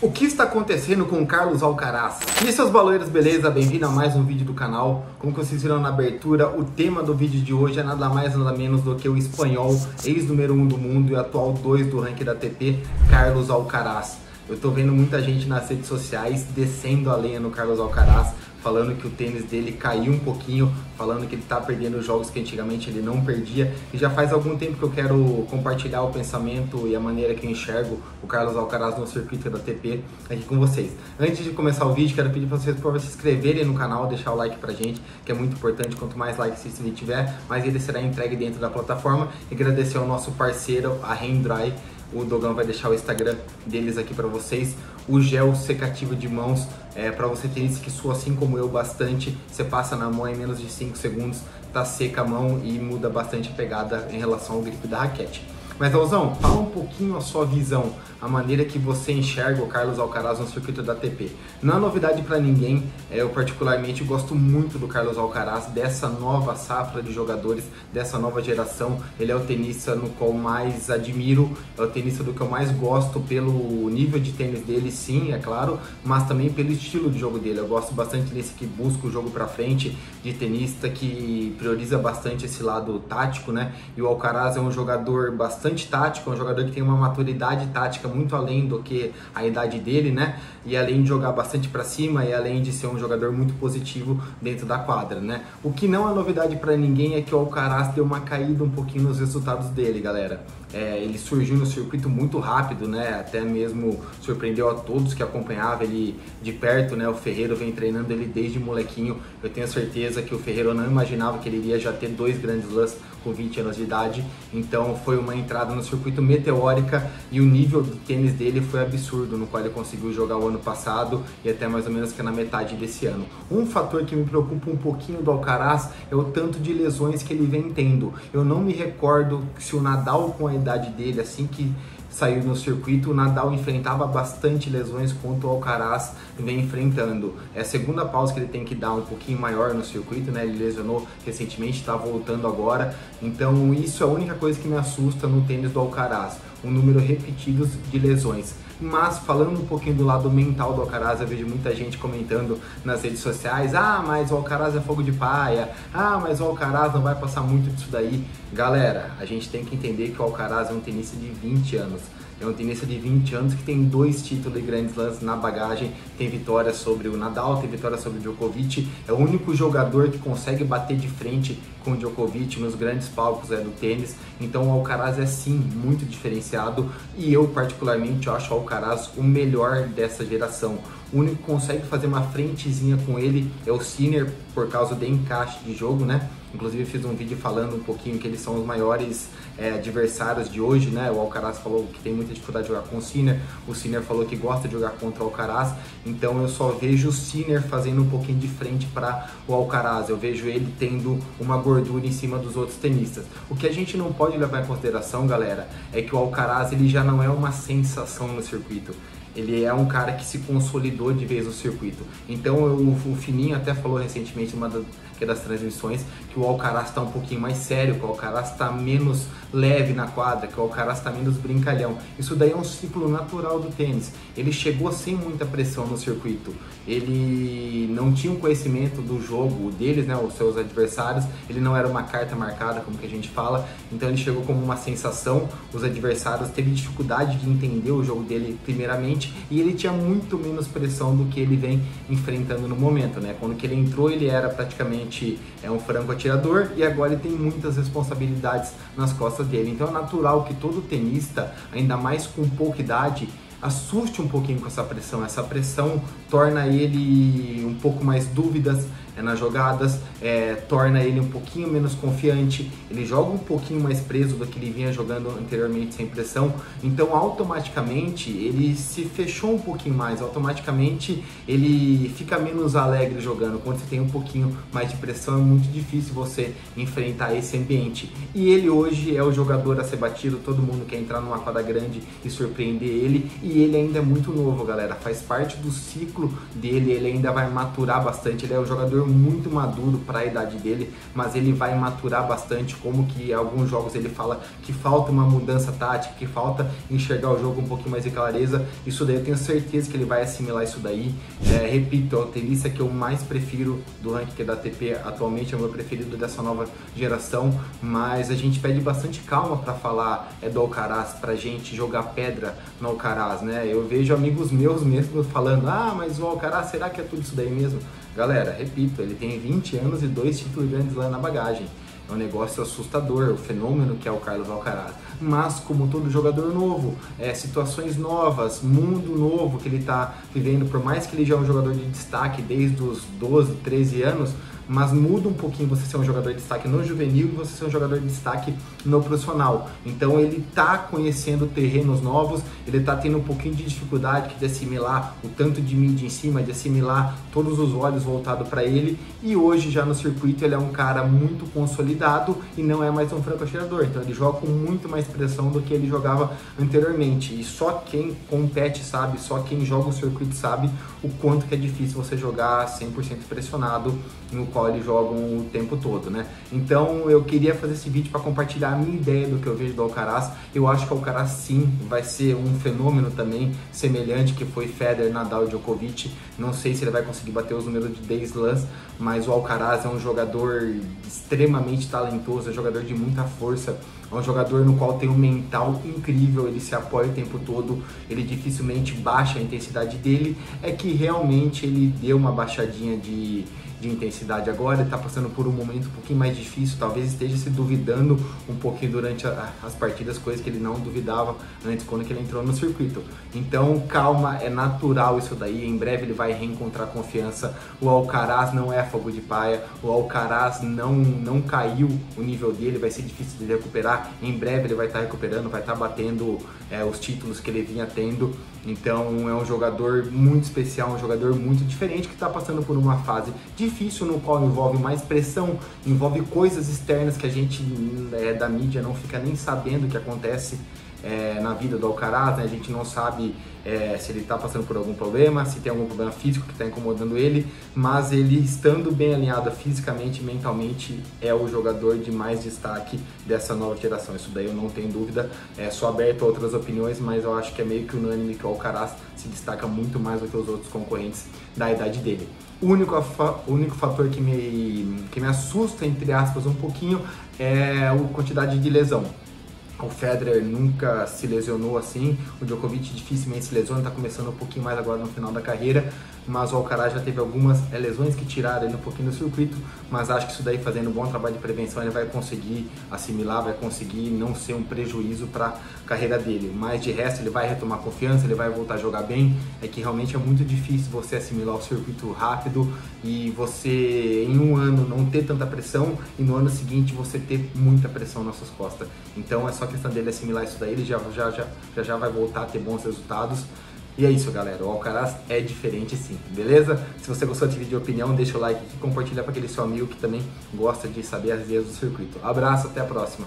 O que está acontecendo com o Carlos Alcaraz? E seus baloeiros, beleza? Bem-vindo a mais um vídeo do canal. Como vocês viram na abertura, o tema do vídeo de hoje é nada mais nada menos do que o espanhol, ex-número 1 do mundo e atual 2 do ranking da ATP, Carlos Alcaraz. Eu tô vendo muita gente nas redes sociais descendo a lenha no Carlos Alcaraz, falando que o tênis dele caiu um pouquinho, falando que ele tá perdendo jogos que antigamente ele não perdia. E já faz algum tempo que eu quero compartilhar o pensamento e a maneira que eu enxergo o Carlos Alcaraz no circuito da ATP aqui com vocês. Antes de começar o vídeo, quero pedir para vocês se inscreverem no canal, deixar o like pra gente, que é muito importante. Quanto mais likes esse vídeo tiver, mais ele será entregue dentro da plataforma. E agradecer ao nosso parceiro, a Rendry. O Dogão vai deixar o Instagram deles aqui para vocês. O gel secativo de mãos, para você ter isso que sua assim como eu bastante. Você passa na mão em menos de 5 segundos, tá seca a mão e muda bastante a pegada em relação ao grip da raquete. Mas, Alzão, fala um pouquinho a sua visão, a maneira que você enxerga o Carlos Alcaraz no circuito da ATP. Não é novidade para ninguém, eu particularmente gosto muito do Carlos Alcaraz, dessa nova safra de jogadores, dessa nova geração. Ele é o tenista no qual mais admiro, é o tenista do que eu mais gosto pelo nível de tênis dele, sim, é claro, mas também pelo estilo de jogo dele. Eu gosto bastante desse que busca o jogo para frente, de tenista que prioriza bastante esse lado tático, né? E o Alcaraz é um jogador bastante tático, é um jogador que tem uma maturidade tática muito além do que a idade dele, né? E além de jogar bastante para cima e além de ser um jogador muito positivo dentro da quadra, né? O que não é novidade para ninguém é que o Alcaraz deu uma caída um pouquinho nos resultados dele, galera. Ele surgiu no circuito muito rápido, né? Até mesmo surpreendeu a todos que acompanhavam ele de perto, né? O Ferreiro vem treinando ele desde molequinho. Eu tenho certeza que o Ferreiro não imaginava que ele iria já ter 2 grandes slams com 20 anos de idade. Então foi uma entrada no circuito meteórica e o nível do tênis dele foi absurdo, no qual ele conseguiu jogar o ano passado e até mais ou menos que na metade desse ano. Um fator que me preocupa um pouquinho do Alcaraz é o tanto de lesões que ele vem tendo. Eu não me recordo se o Nadal, com a idade dele, assim que saiu no circuito, o Nadal enfrentava bastante lesões quanto o Alcaraz vem enfrentando. É a segunda pausa que ele tem que dar um pouquinho maior no circuito, né? Ele lesionou recentemente, está voltando agora. Então isso é a única coisa que me assusta no tênis do Alcaraz, um número repetido de lesões. Mas falando um pouquinho do lado mental do Alcaraz, eu vejo muita gente comentando nas redes sociais: ah, mas o Alcaraz é fogo de paia, ah, mas o Alcaraz não vai passar muito disso daí. Galera, a gente tem que entender que o Alcaraz é um tenista de 20 anos. É um tenista de 20 anos que tem 2 títulos de Grand Slams na bagagem, tem vitória sobre o Nadal, tem vitória sobre o Djokovic, é o único jogador que consegue bater de frente com o Djokovic nos grandes palcos do tênis. Então o Alcaraz é sim muito diferenciado e eu particularmente acho o Alcaraz o melhor dessa geração. O único que consegue fazer uma frentezinha com ele é o Sinner, por causa do encaixe de jogo, né? Inclusive fiz um vídeo falando um pouquinho que eles são os maiores adversários de hoje, né? O Alcaraz falou que tem muita dificuldade de jogar com o Sinner falou que gosta de jogar contra o Alcaraz, então eu só vejo o Sinner fazendo um pouquinho de frente para o Alcaraz, eu vejo ele tendo uma gordura em cima dos outros tenistas. O que a gente não pode levar em consideração, galera, é que o Alcaraz ele já não é uma sensação no circuito. Ele é um cara que se consolidou de vez no circuito. Então o Fininho até falou recentemente numa das transmissões que o Alcaraz está um pouquinho mais sério, que o Alcaraz está menos leve na quadra, que o Alcaraz está menos brincalhão. Isso daí é um ciclo natural do tênis. Ele chegou sem muita pressão no circuito. Ele não tinha um conhecimento do jogo deles, né, os seus adversários. Ele não era uma carta marcada, como que a gente fala. Então ele chegou como uma sensação. Os adversários teve dificuldade de entender o jogo dele primeiramente e ele tinha muito menos pressão do que ele vem enfrentando no momento, né? Quando que ele entrou, ele era praticamente um franco atirador e agora ele tem muitas responsabilidades nas costas dele. Então é natural que todo tenista, ainda mais com pouca idade, assuste um pouquinho com essa pressão. Essa pressão torna ele um pouco mais dúvidas nas jogadas, torna ele um pouquinho menos confiante, ele joga um pouquinho mais preso do que ele vinha jogando anteriormente sem pressão, então automaticamente ele se fechou um pouquinho mais, automaticamente ele fica menos alegre jogando. Quando você tem um pouquinho mais de pressão é muito difícil você enfrentar esse ambiente, e ele hoje é o jogador a ser batido. Todo mundo quer entrar numa quadra grande e surpreender ele, e e ele ainda é muito novo, galera, faz parte do ciclo dele, ele ainda vai maturar bastante, ele é um jogador muito maduro para a idade dele, mas ele vai maturar bastante, como que em alguns jogos ele fala que falta uma mudança tática, que falta enxergar o jogo um pouquinho mais de clareza, isso daí eu tenho certeza que ele vai assimilar isso daí. Repito, é o tenista que eu mais prefiro do ranking da ATP, atualmente é o meu preferido dessa nova geração, mas a gente pede bastante calma para falar do Alcaraz, pra gente jogar pedra no Alcaraz, né? Eu vejo amigos meus mesmo falando, mas o Alcaraz, será que é tudo isso daí mesmo? Galera, repito, ele tem 20 anos e 2 títulos grandes lá na bagagem. É um negócio assustador, o fenômeno que é o Carlos Alcaraz. Mas, como todo jogador novo, situações novas, mundo novo que ele está vivendo, por mais que ele já é um jogador de destaque desde os 12, 13 anos, mas muda um pouquinho você ser um jogador de destaque no juvenil e você ser um jogador de destaque no profissional. Então ele está conhecendo terrenos novos, ele está tendo um pouquinho de dificuldade de assimilar o tanto de mídia em cima, de assimilar todos os olhos voltados para ele, e hoje já no circuito ele é um cara muito consolidado e não é mais um franco atirador, então ele joga com muito mais pressão do que ele jogava anteriormente, e só quem compete sabe, só quem joga o circuito sabe o quanto que é difícil você jogar 100% pressionado no qual eles jogam o tempo todo, né? Então eu queria fazer esse vídeo para compartilhar a minha ideia do que eu vejo do Alcaraz. Eu acho que o Alcaraz sim vai ser um fenômeno também semelhante que foi Federer, Nadal e Djokovic. Não sei se ele vai conseguir bater os números de 10 slams, mas o Alcaraz é um jogador extremamente talentoso, é um jogador de muita força, é um jogador no qual tem um mental incrível, ele se apoia o tempo todo, ele dificilmente baixa a intensidade dele, é que realmente ele deu uma baixadinha de intensidade agora, ele está passando por um momento um pouquinho mais difícil, talvez esteja se duvidando um pouquinho durante as partidas, coisas que ele não duvidava antes quando que ele entrou no circuito. Então calma, é natural isso daí, em breve ele vai reencontrar confiança. O Alcaraz não é fogo de palha, o Alcaraz não caiu o nível dele, vai ser difícil de recuperar, em breve ele vai estar recuperando, vai estar batendo os títulos que ele vinha tendo. Então é um jogador muito especial, um jogador muito diferente que está passando por uma fase difícil no qual envolve mais pressão, envolve coisas externas que a gente da mídia não fica nem sabendo o que acontece na vida do Alcaraz, né? A gente não sabe se ele está passando por algum problema, se tem algum problema físico que está incomodando ele, mas ele estando bem alinhado fisicamente e mentalmente é o jogador de mais destaque dessa nova geração, isso daí eu não tenho dúvida. Sou aberto a outras opiniões, mas eu acho que é meio que unânime que o Alcaraz se destaca muito mais do que os outros concorrentes da idade dele. O único fator que me assusta, entre aspas, um pouquinho é a quantidade de lesão. O Federer nunca se lesionou assim, o Djokovic dificilmente se lesiona, está começando um pouquinho mais agora no final da carreira, mas o Alcaraz já teve algumas lesões que tiraram ele um pouquinho do circuito, mas acho que isso daí, fazendo um bom trabalho de prevenção, ele vai conseguir assimilar, vai conseguir não ser um prejuízo para a carreira dele, mas de resto ele vai retomar confiança, ele vai voltar a jogar bem. É que realmente é muito difícil você assimilar o circuito rápido e você em um ano não ter tanta pressão e no ano seguinte você ter muita pressão nas suas costas. Então é só questão dele assimilar isso daí, ele já vai voltar a ter bons resultados. E é isso, galera, o Alcaraz é diferente sim, beleza? Se você gostou desse vídeo de opinião, deixa o like aqui, compartilha para aquele seu amigo que também gosta de saber as ideias do circuito. Abraço, até a próxima!